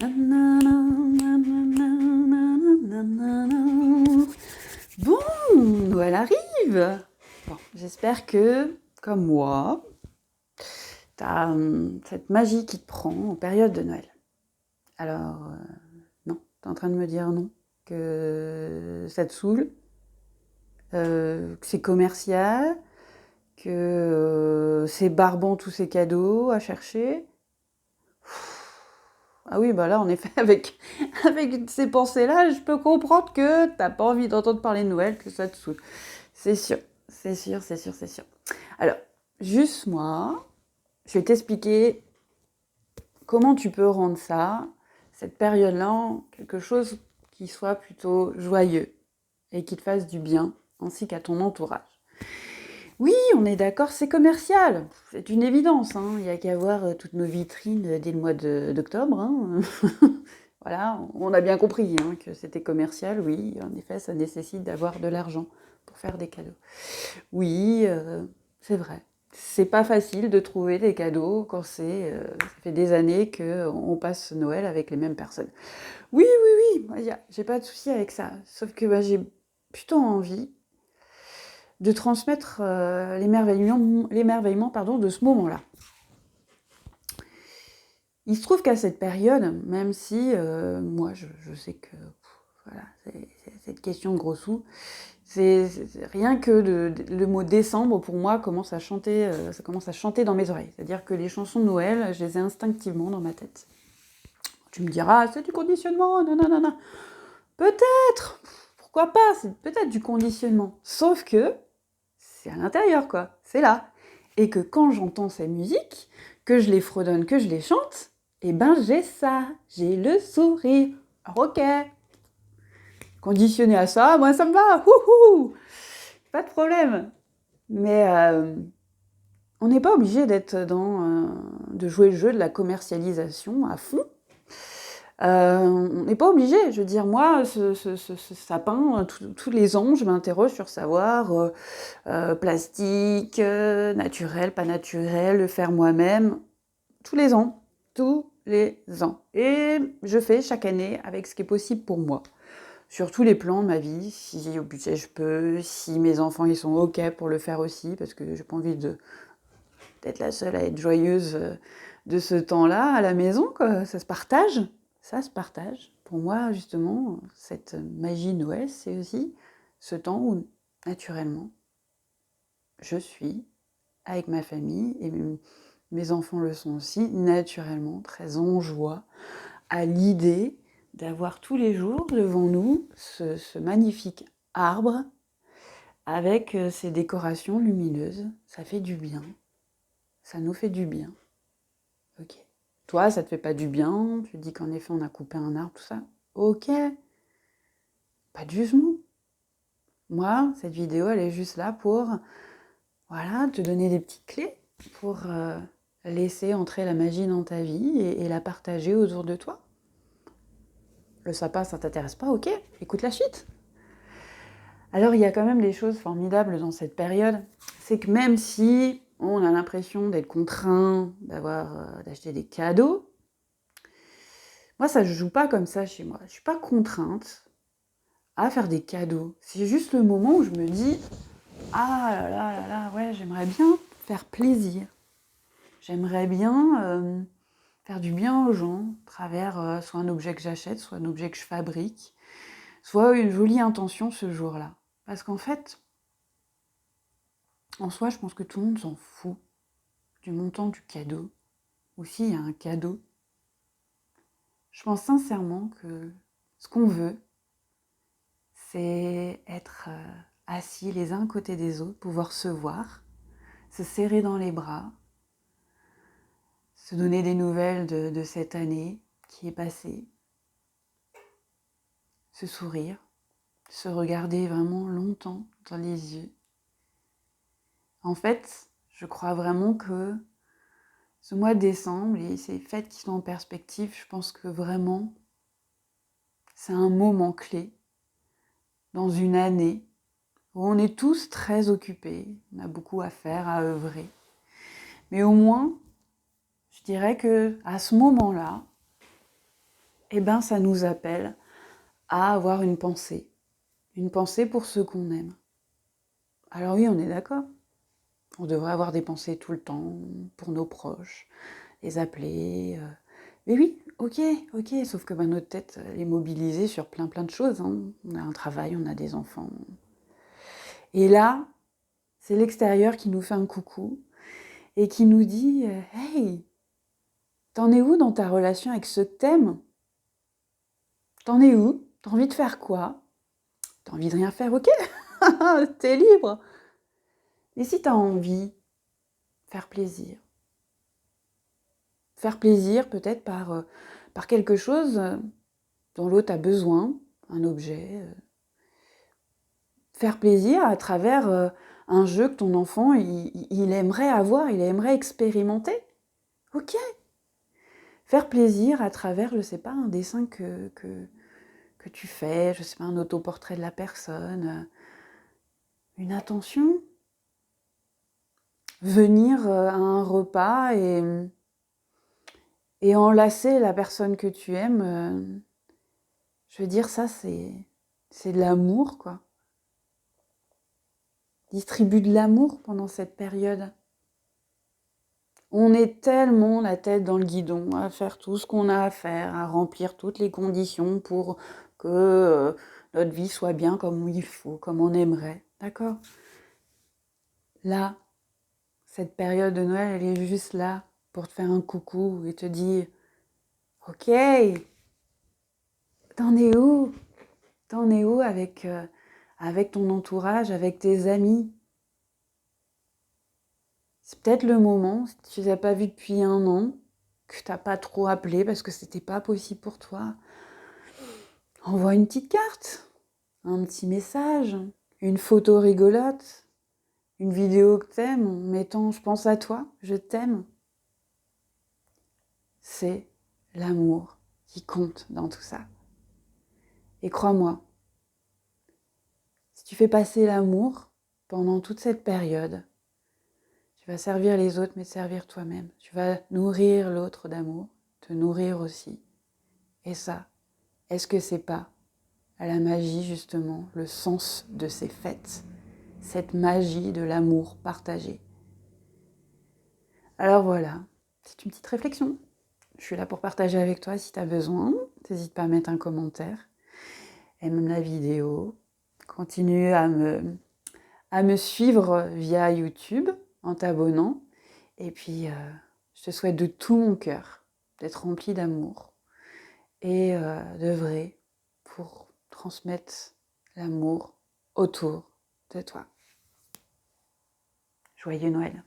Bon, Noël arrive. Bon, j'espère que, comme moi, t'as cette magie qui te prend en période de Noël. Alors, non, t'es en train de me dire non, que ça te saoule, que c'est commercial, que c'est barbant tous ces cadeaux à chercher. Ah oui, bah là, en effet, avec ces pensées-là, je peux comprendre que t'as pas envie d'entendre parler de Noël, que ça te saoule. C'est sûr, c'est sûr, c'est sûr, c'est sûr. Alors, juste moi, je vais t'expliquer comment tu peux rendre ça, cette période-là, quelque chose qui soit plutôt joyeux et qui te fasse du bien, ainsi qu'à ton entourage. Oui, on est d'accord, c'est commercial, c'est une évidence, hein. Il n'y a qu'à voir toutes nos vitrines dès le mois d'octobre. Hein. Voilà, on a bien compris hein, que c'était commercial, oui, en effet, ça nécessite d'avoir de l'argent pour faire des cadeaux. Oui, c'est vrai. C'est pas facile de trouver des cadeaux quand ça fait des années qu'on passe Noël avec les mêmes personnes. Oui, oui, oui, j'ai pas de souci avec ça. Sauf que j'ai plutôt envie de transmettre l'émerveillement de ce moment-là. Il se trouve qu'à cette période, même si moi je sais que voilà, c'est cette question de gros sous, c'est rien que le mot décembre pour moi commence à chanter, ça commence à chanter dans mes oreilles. C'est-à-dire que les chansons de Noël, je les ai instinctivement dans ma tête. Tu me diras, c'est du conditionnement, non, non, non, non. Peut-être, pourquoi pas, c'est peut-être du conditionnement. Sauf que c'est à l'intérieur, quoi, c'est là. Et que quand j'entends ces musiques, que je les fredonne, que je les chante, eh ben j'ai ça, j'ai le sourire. Alors ok, conditionné à ça, moi ça me va, wouhou, pas de problème. Mais on n'est pas obligé d'être de jouer le jeu de la commercialisation à fond. On n'est pas obligé. Je veux dire, moi, ce sapin, tous les ans, je m'interroge sur savoir plastique, naturel, pas naturel, le faire moi-même, tous les ans. Tous les ans. Et je fais chaque année avec ce qui est possible pour moi. Sur tous les plans de ma vie, si au budget je peux, si mes enfants ils sont OK pour le faire aussi, parce que j'ai pas envie d'être la seule à être joyeuse de ce temps-là à la maison, quoi. Ça se partage. Ça se partage. Pour moi, justement, cette magie de Noël, c'est aussi ce temps où, naturellement, je suis avec ma famille et mes enfants le sont aussi, naturellement, très en joie à l'idée d'avoir tous les jours devant nous ce magnifique arbre avec ses décorations lumineuses. Ça fait du bien. Ça nous fait du bien. Ok. Toi, ça te fait pas du bien. Tu dis qu'en effet, on a coupé un arbre, tout ça. Ok. Pas de jugement. Moi, cette vidéo, elle est juste là pour, voilà, te donner des petites clés pour laisser entrer la magie dans ta vie et la partager autour de toi. Le sapin, ça t'intéresse pas? Ok, écoute la suite. Alors, il y a quand même des choses formidables dans cette période. C'est que même si on a l'impression d'être contraint d'acheter des cadeaux, moi, ça ne joue pas comme ça chez moi. Je suis pas contrainte à faire des cadeaux. C'est juste le moment où je me dis « Ah là là là là, ouais, j'aimerais bien faire plaisir. J'aimerais bien faire du bien aux gens à travers soit un objet que j'achète, soit un objet que je fabrique, soit une jolie intention ce jour-là. » Parce qu'en fait, en soi, je pense que tout le monde s'en fout du montant du cadeau, ou s'il y a un cadeau. Je pense sincèrement que ce qu'on veut, c'est être assis les uns à côté des autres, pouvoir se voir, se serrer dans les bras, se donner des nouvelles de cette année qui est passée, se sourire, se regarder vraiment longtemps dans les yeux. En fait, je crois vraiment que ce mois de décembre et ces fêtes qui sont en perspective, je pense que vraiment, c'est un moment clé dans une année où on est tous très occupés, on a beaucoup à faire, à œuvrer. Mais au moins, je dirais que à ce moment-là, eh ben, ça nous appelle à avoir une pensée pour ceux qu'on aime. Alors oui, on est d'accord. On devrait avoir des pensées tout le temps pour nos proches, les appeler. Mais oui, ok, sauf que notre tête, elle est mobilisée sur plein de choses, hein. On a un travail, on a des enfants. Et là, c'est l'extérieur qui nous fait un coucou et qui nous dit Hey, t'en es où dans ta relation avec ceux que t'aimes? T'en es où? T'as envie de faire quoi? T'as envie de rien faire? Ok, t'es libre. Et si t'as envie, faire plaisir. Faire plaisir peut-être par quelque chose dont l'autre a besoin, un objet. Faire plaisir à travers un jeu que ton enfant, il aimerait avoir, il aimerait expérimenter. Ok. Faire plaisir à travers, je sais pas, un dessin que tu fais, je sais pas, un autoportrait de la personne, une attention. Venir à un repas et enlacer la personne que tu aimes, je veux dire, ça, c'est de l'amour, quoi. Distribue de l'amour pendant cette période. On est tellement la tête dans le guidon à faire tout ce qu'on a à faire, à remplir toutes les conditions pour que notre vie soit bien comme il faut, comme on aimerait. D'accord? Là, cette période de Noël, elle est juste là pour te faire un coucou et te dire Ok, t'en es où? T'en es où avec ton entourage, avec tes amis? C'est peut-être le moment, si tu les as pas vus depuis 1 an, que t'as pas trop appelé parce que c'était pas possible pour toi. Envoie une petite carte, un petit message, une photo rigolote, une vidéo que t'aimes en mettant je pense à toi, je t'aime. C'est l'amour qui compte dans tout ça. Et crois-moi, si tu fais passer l'amour pendant toute cette période, tu vas servir les autres mais te servir toi-même. Tu vas nourrir l'autre d'amour, te nourrir aussi. Et ça, est-ce que c'est pas à la magie justement, le sens de ces fêtes, cette magie de l'amour partagé? Alors voilà, c'est une petite réflexion. Je suis là pour partager avec toi si tu as besoin. N'hésite pas à mettre un commentaire. Aime la vidéo. Continue à me suivre via YouTube en t'abonnant. Et puis, je te souhaite de tout mon cœur d'être rempli d'amour et d'œuvrer pour transmettre l'amour autour de toi. Joyeux Noël!